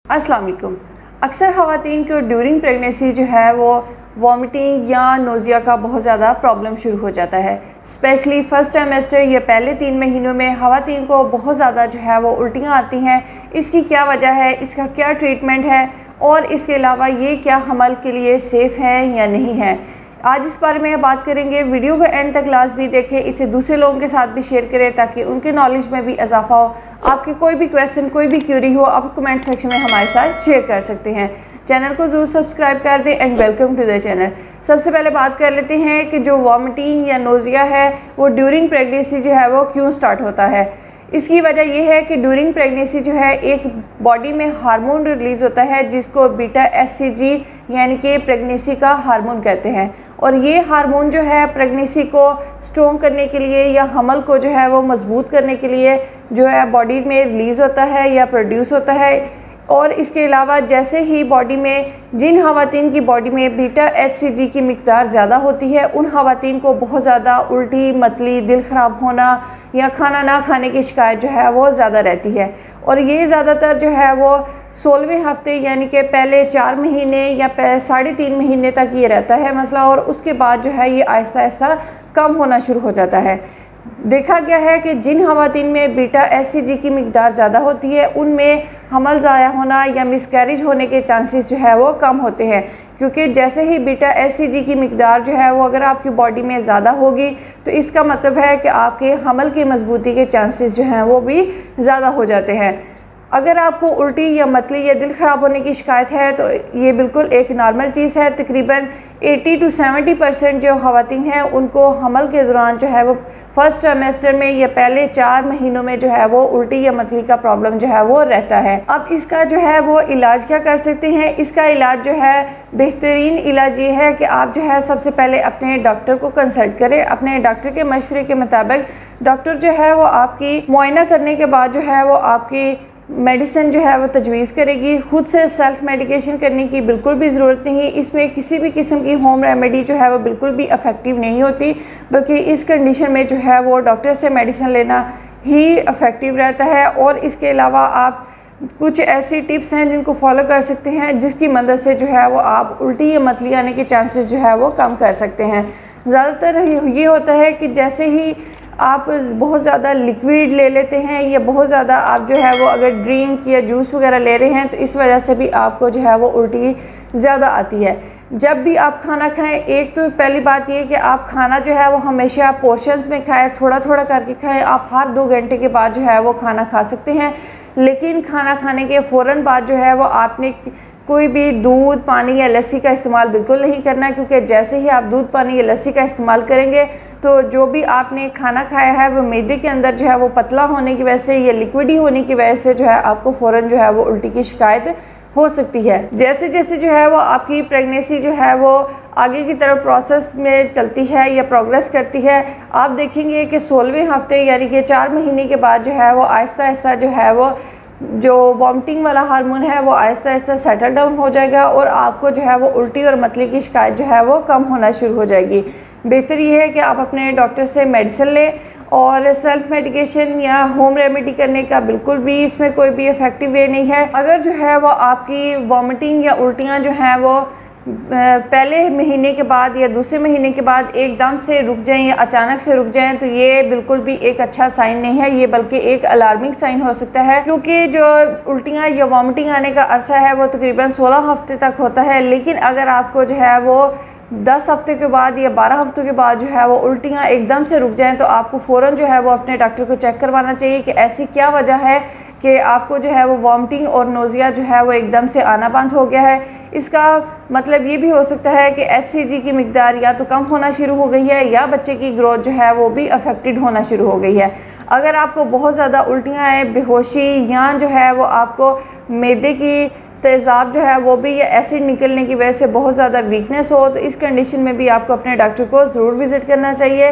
अस्सलाम वालेकुम। अक्सर ख़वातीन को ड्यूरिंग प्रेगनेंसी जो है वो वॉमिटिंग या नोज़िया का बहुत ज़्यादा प्रॉब्लम शुरू हो जाता है। स्पेशली फ़र्स्ट ट्राइमेस्टर या पहले 3 महीनों में ख़वातीन को बहुत ज़्यादा जो है वो उल्टियाँ आती हैं। इसकी क्या वजह है, इसका क्या ट्रीटमेंट है और इसके अलावा ये क्या हमल के लिए सेफ़ है या नहीं है, आज इस बारे में बात करेंगे। वीडियो को एंड तक लाजमी देखें, इसे दूसरे लोगों के साथ भी शेयर करें ताकि उनके नॉलेज में भी इजाफा हो। आपके कोई भी क्वेश्चन, कोई भी क्यूरी हो, आप कमेंट सेक्शन में हमारे साथ शेयर कर सकते हैं। चैनल को ज़रूर सब्सक्राइब कर दें and welcome to the channel. सबसे पहले बात कर लेते हैं कि जो वॉमिटिंग या नोज़िया है वो ड्यूरिंग प्रेगनेंसी जो है वो क्यों स्टार्ट होता है। इसकी वजह यह है कि ड्यूरिंग प्रेगनेंसी जो है एक बॉडी में हार्मोन रिलीज़ होता है जिसको बीटा एचसीजी यानी कि प्रेगनेंसी का हार्मोन कहते हैं। और ये हार्मोन जो है प्रेगनेंसी को स्ट्रॉन्ग करने के लिए या हमल को जो है वो मजबूत करने के लिए जो है बॉडी में रिलीज़ होता है या प्रोड्यूस होता है। और इसके अलावा जैसे ही बॉडी में जिन ख़वातीन की बॉडी में बीटा एचसीजी की मिक़दार ज़्यादा होती है उन ख़वातीन को बहुत ज़्यादा उल्टी, मतली, दिल ख़राब होना या खाना ना खाने की शिकायत जो है वो ज़्यादा रहती है। और ये ज़्यादातर जो है वो 16वें हफ्ते यानी कि पहले 4 महीने या 3.5 महीने तक ये रहता है मसला, और उसके बाद जो है ये आहिस्ता आहिस्ता कम होना शुरू हो जाता है। देखा गया है कि जिन ख़वातीन में बीटा एचसीजी की मिक़दार ज़्यादा होती है उनमें हमल ज़ाया होना या मिसकैरेज होने के चांसेस जो है वो कम होते हैं, क्योंकि जैसे ही बीटा एचसीजी की मिक़दार जो है वो अगर आपकी बॉडी में ज़्यादा होगी तो इसका मतलब है कि आपके हमल की मजबूती के चांसेस जो हैं वो भी ज़्यादा हो जाते हैं। अगर आपको उल्टी या मतली या दिल ख़राब होने की शिकायत है तो ये बिल्कुल एक नॉर्मल चीज़ है। तकरीबन 80 to 70% जो ख़वातीन हैं उनको हमल के दौरान जो है वो फर्स्ट ट्राइमेस्टर में या पहले 4 महीनों में जो है वो उल्टी या मतली का प्रॉब्लम जो है वो रहता है। अब इसका जो है वो इलाज क्या कर सकते हैं। इसका इलाज जो है, बेहतरीन इलाज ये है कि आप जो है सबसे पहले अपने डॉक्टर को कंसल्ट करें। अपने डॉक्टर के मशवरे के मुताबिक डॉक्टर जो है वो आपकी मुआयना करने के बाद जो है वो आपकी मेडिसिन जो है वो तजवीज़ करेगी। खुद से सेल्फ मेडिकेशन करने की बिल्कुल भी ज़रूरत नहीं। इसमें किसी भी किस्म की होम रेमेडी जो है वो बिल्कुल भी इफ़ेक्टिव नहीं होती, बल्कि इस कंडीशन में जो है वो डॉक्टर से मेडिसिन लेना ही इफ़ेक्टिव रहता है। और इसके अलावा आप कुछ ऐसी टिप्स हैं जिनको फॉलो कर सकते हैं जिसकी मदद से जो है वो आप उल्टी या मतली आने के चांसेस जो है वो कम कर सकते हैं। ज़्यादातर ये होता है कि जैसे ही आप बहुत ज़्यादा लिक्विड ले लेते हैं या बहुत ज़्यादा आप जो है वो अगर ड्रिंक या जूस वगैरह ले रहे हैं तो इस वजह से भी आपको जो है वो उल्टी ज़्यादा आती है। जब भी आप खाना खाएं, एक तो पहली बात ये कि आप खाना जो है वो हमेशा पोर्शंस में खाएं, थोड़ा थोड़ा करके खाएं। आप हर 2 घंटे के बाद जो है वो खाना खा सकते हैं, लेकिन खाना खाने के फ़ौरन बाद जो है वो आपने कोई भी दूध, पानी या लस्सी का इस्तेमाल बिल्कुल नहीं करना, क्योंकि जैसे ही आप दूध, पानी या लस्सी का इस्तेमाल करेंगे तो जो भी आपने खाना खाया है वो मैदे के अंदर जो है वो पतला होने की वजह से या लिक्विडी होने की वजह से जो है आपको फ़ौरन जो है वो उल्टी की शिकायत हो सकती है। जैसे जैसे जो है वो आपकी प्रेगनेंसी जो है वो आगे की तरफ प्रोसेस में चलती है या प्रोग्रेस करती है, आप देखेंगे कि 16वें हफ्ते यानी कि 4 महीने के बाद जो है वो आहिस्ता आहिस्ता जो है वो जो वॉमिटिंग वाला हार्मोन है वो आहिस्ता आहिस्ता सेटल डाउन हो जाएगा और आपको जो है वो उल्टी और मतली की शिकायत जो है वो कम होना शुरू हो जाएगी। बेहतर ये है कि आप अपने डॉक्टर से मेडिसिन लें, और सेल्फ मेडिकेशन या होम रेमेडी करने का बिल्कुल भी इसमें कोई भी इफ़ेक्टिव वे नहीं है। अगर जो है वो आपकी वॉमिटिंग या उल्टियाँ जो हैं वो पहले महीने के बाद या दूसरे महीने के बाद एकदम से रुक जाएं या अचानक से रुक जाएं तो ये बिल्कुल भी एक अच्छा साइन नहीं है, ये बल्कि एक अलार्मिंग साइन हो सकता है। क्योंकि जो उल्टियाँ या वॉमिटिंग आने का अरसा है वो तकरीबन 16 हफ्ते तक होता है, लेकिन अगर आपको जो है वो 10 हफ्ते के बाद या 12 हफ्तों के बाद जो है वो उल्टियाँ एकदम से रुक जाएं तो आपको फ़ौरन जो है वो अपने डॉक्टर को चेक करवाना चाहिए कि ऐसी क्या वजह है कि आपको जो है वो वॉमिटिंग और नोज़िया जो है वो एकदम से आना बंद हो गया है। इसका मतलब ये भी हो सकता है कि एचसीजी की मिक़दार या तो कम होना शुरू हो गई है या बच्चे की ग्रोथ जो है वो भी अफेक्टेड होना शुरू हो गई है। अगर आपको बहुत ज़्यादा उल्टियाँ आए, बेहोशी या जो है वो आपको मैदे की तेज़ाब जो है वो भी या एसिड निकलने की वजह से बहुत ज़्यादा वीकनेस हो तो इस कंडीशन में भी आपको अपने डॉक्टर को ज़रूर विज़िट करना चाहिए।